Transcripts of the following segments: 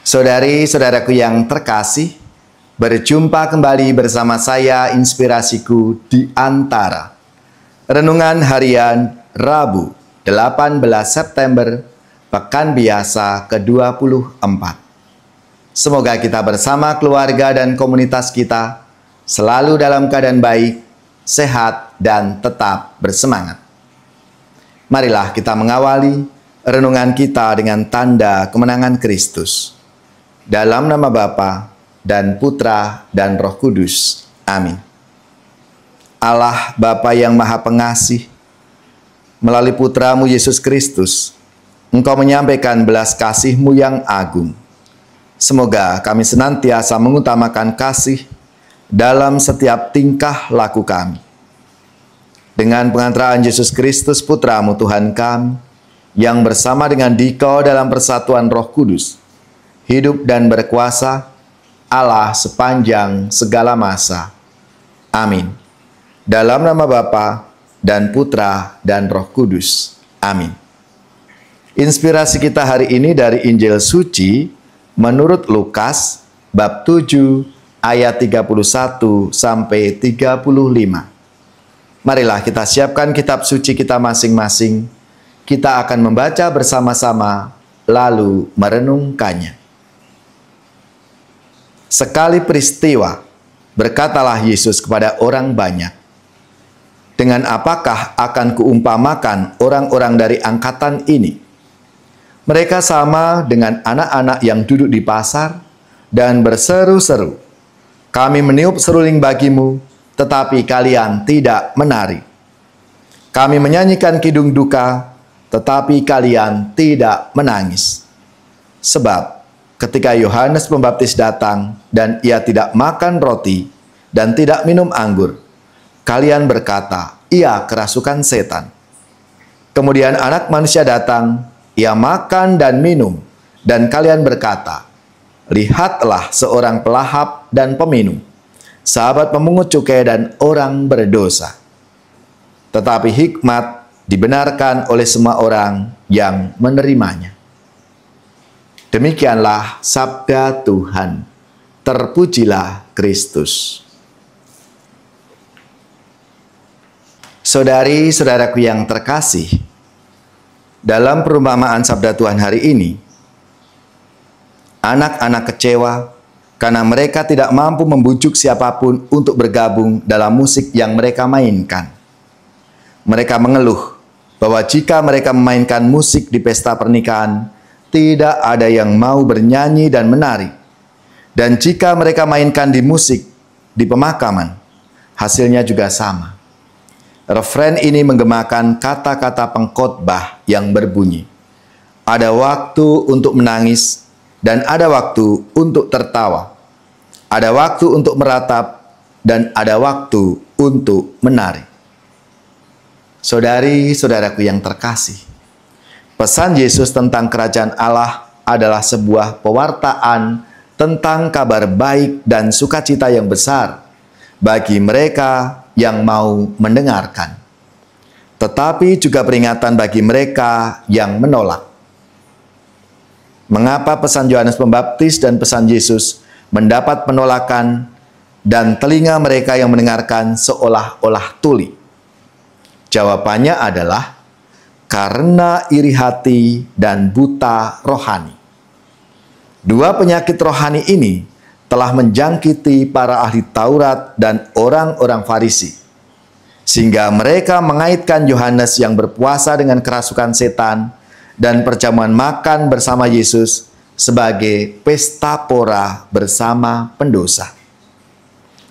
Saudari-saudaraku yang terkasih, berjumpa kembali bersama saya Inspirasiku di Antara. Renungan harian Rabu 18 September, Pekan Biasa ke-24. Semoga kita bersama keluarga dan komunitas kita selalu dalam keadaan baik, sehat, dan tetap bersemangat. Marilah kita mengawali renungan kita dengan tanda kemenangan Kristus. Dalam nama Bapa dan Putra dan Roh Kudus. Amin. Allah Bapa yang Maha Pengasih, melalui Putramu Yesus Kristus, Engkau menyampaikan belas kasih-Mu yang agung. Semoga kami senantiasa mengutamakan kasih dalam setiap tingkah laku kami. Dengan pengantaraan Yesus Kristus Putramu Tuhan kami, yang bersama dengan Dikau dalam persatuan Roh Kudus, hidup dan berkuasa Allah sepanjang segala masa. Amin. Dalam nama Bapa dan Putra dan Roh Kudus. Amin. Inspirasi kita hari ini dari Injil Suci menurut Lukas bab 7 ayat 31 sampai 35. Marilah kita siapkan kitab suci kita masing-masing. Kita akan membaca bersama-sama lalu merenungkannya. Sekali peristiwa, berkatalah Yesus kepada orang banyak, "Dengan apakah akan kuumpamakan orang-orang dari angkatan ini? Mereka sama dengan anak-anak yang duduk di pasar dan berseru-seru, 'Kami meniup seruling bagimu, tetapi kalian tidak menari. Kami menyanyikan kidung duka, tetapi kalian tidak menangis.' Sebab ketika Yohanes Pembaptis datang dan ia tidak makan roti dan tidak minum anggur, kalian berkata, 'Ia kerasukan setan.' Kemudian Anak Manusia datang, ia makan dan minum, dan kalian berkata, 'Lihatlah seorang pelahap dan peminum, sahabat pemungut cukai dan orang berdosa.' Tetapi hikmat dibenarkan oleh semua orang yang menerimanya." Demikianlah sabda Tuhan. Terpujilah Kristus. Saudari-saudaraku yang terkasih, dalam perumpamaan sabda Tuhan hari ini, anak-anak kecewa karena mereka tidak mampu membujuk siapapun untuk bergabung dalam musik yang mereka mainkan. Mereka mengeluh bahwa jika mereka memainkan musik di pesta pernikahan, tidak ada yang mau bernyanyi dan menari. Dan jika mereka mainkan di musik di pemakaman, hasilnya juga sama. Refren ini menggemakan kata-kata pengkhotbah yang berbunyi, "Ada waktu untuk menangis dan ada waktu untuk tertawa. Ada waktu untuk meratap dan ada waktu untuk menari." Saudari-saudaraku yang terkasih, pesan Yesus tentang kerajaan Allah adalah sebuah pewartaan tentang kabar baik dan sukacita yang besar bagi mereka yang mau mendengarkan. Tetapi juga peringatan bagi mereka yang menolak. Mengapa pesan Yohanes Pembaptis dan pesan Yesus mendapat penolakan dan telinga mereka yang mendengarkan seolah-olah tuli? Jawabannya adalah karena iri hati dan buta rohani. Dua penyakit rohani ini telah menjangkiti para ahli Taurat dan orang-orang Farisi, sehingga mereka mengaitkan Yohanes yang berpuasa dengan kerasukan setan dan perjamuan makan bersama Yesus sebagai pesta pora bersama pendosa.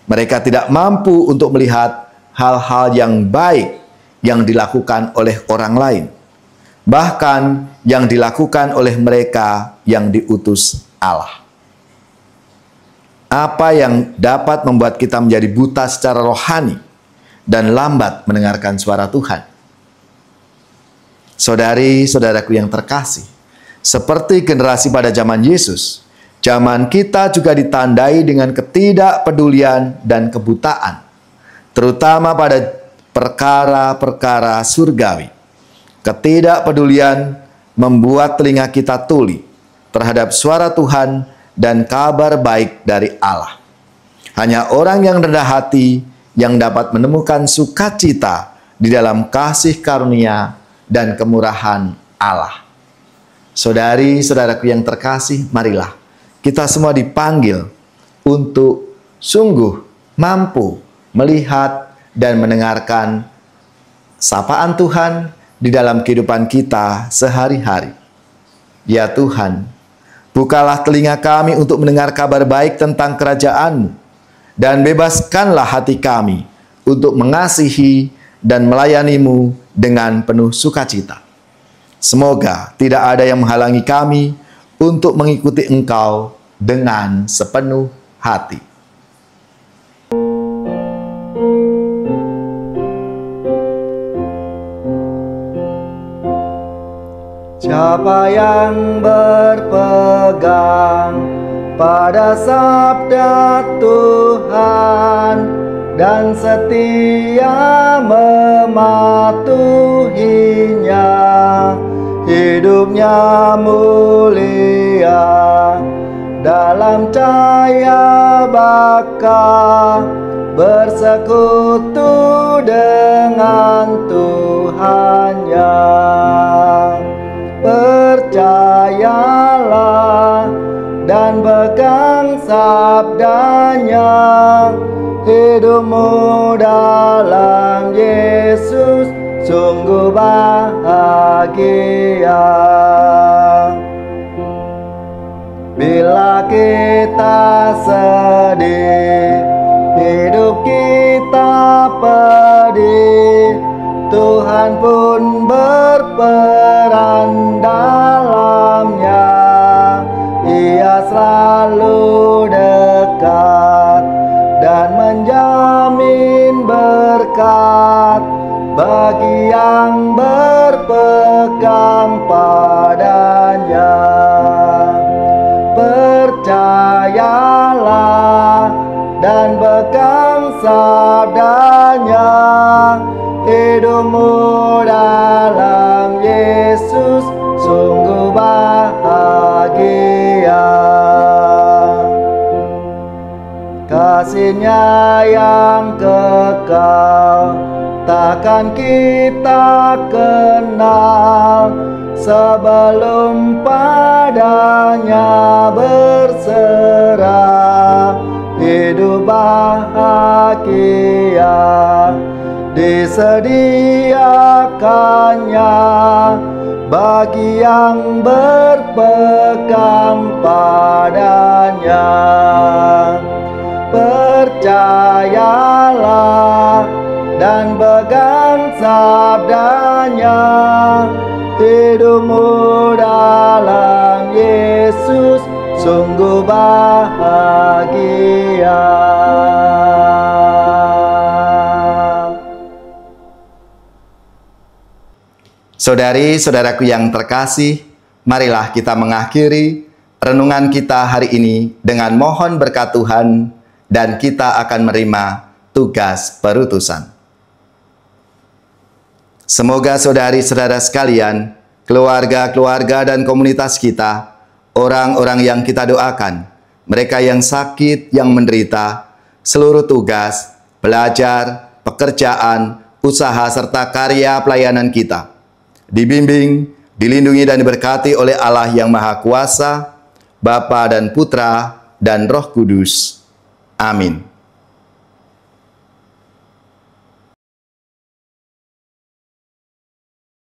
Mereka tidak mampu untuk melihat hal-hal yang baik yang dilakukan oleh orang lain, bahkan yang dilakukan oleh mereka yang diutus Allah. Apa yang dapat membuat kita menjadi buta secara rohani dan lambat mendengarkan suara Tuhan? Saudari-saudaraku yang terkasih, seperti generasi pada zaman Yesus, zaman kita juga ditandai dengan ketidakpedulian dan kebutaan, terutama pada perkara-perkara surgawi. Ketidakpedulian membuat telinga kita tuli, terhadap suara Tuhan dan kabar baik dari Allah. Hanya orang yang rendah hati yang dapat menemukan sukacita di dalam kasih karunia dan kemurahan Allah. Saudari-saudaraku yang terkasih, marilah kita semua dipanggil untuk sungguh mampu melihat dan mendengarkan sapaan Tuhan di dalam kehidupan kita sehari-hari. Ya Tuhan, bukalah telinga kami untuk mendengar kabar baik tentang kerajaan-Mu, dan bebaskanlah hati kami untuk mengasihi dan melayani-Mu dengan penuh sukacita. Semoga tidak ada yang menghalangi kami untuk mengikuti Engkau dengan sepenuh hati. Siapa yang berpegang pada sabda Tuhan dan setia mematuhinya, hidupnya mulia dalam cahaya baka, bersekutu dengan Tuhannya. Percayalah dan pegang sabdanya, hidupmu dalam Yesus sungguh bahagia. Bila kita sedih, hidup kita pedih, Tuhan pun berperan dalamnya. Ia selalu dekat dan menjamin berkat bagi yang berpegang padanya. Percayalah dan pegang sabdanya, hidupmu dalam Yesus sungguh bahagia. Kasih-Nya yang kekal takkan kita kenal sebelum padanya berserah. Hidup bahagia disediakannya bagi yang berpegang padanya. Percayalah dan pegang sabdanya, hidupmu dalam Yesus sungguh bahagia. Saudari-saudaraku yang terkasih, marilah kita mengakhiri renungan kita hari ini dengan mohon berkat Tuhan, dan kita akan menerima tugas perutusan. Semoga saudari-saudara sekalian, keluarga-keluarga dan komunitas kita, orang-orang yang kita doakan, mereka yang sakit, yang menderita, seluruh tugas, belajar, pekerjaan, usaha, serta karya pelayanan kita, dibimbing, dilindungi dan diberkati oleh Allah yang Maha Kuasa, Bapa dan Putra dan Roh Kudus. Amin.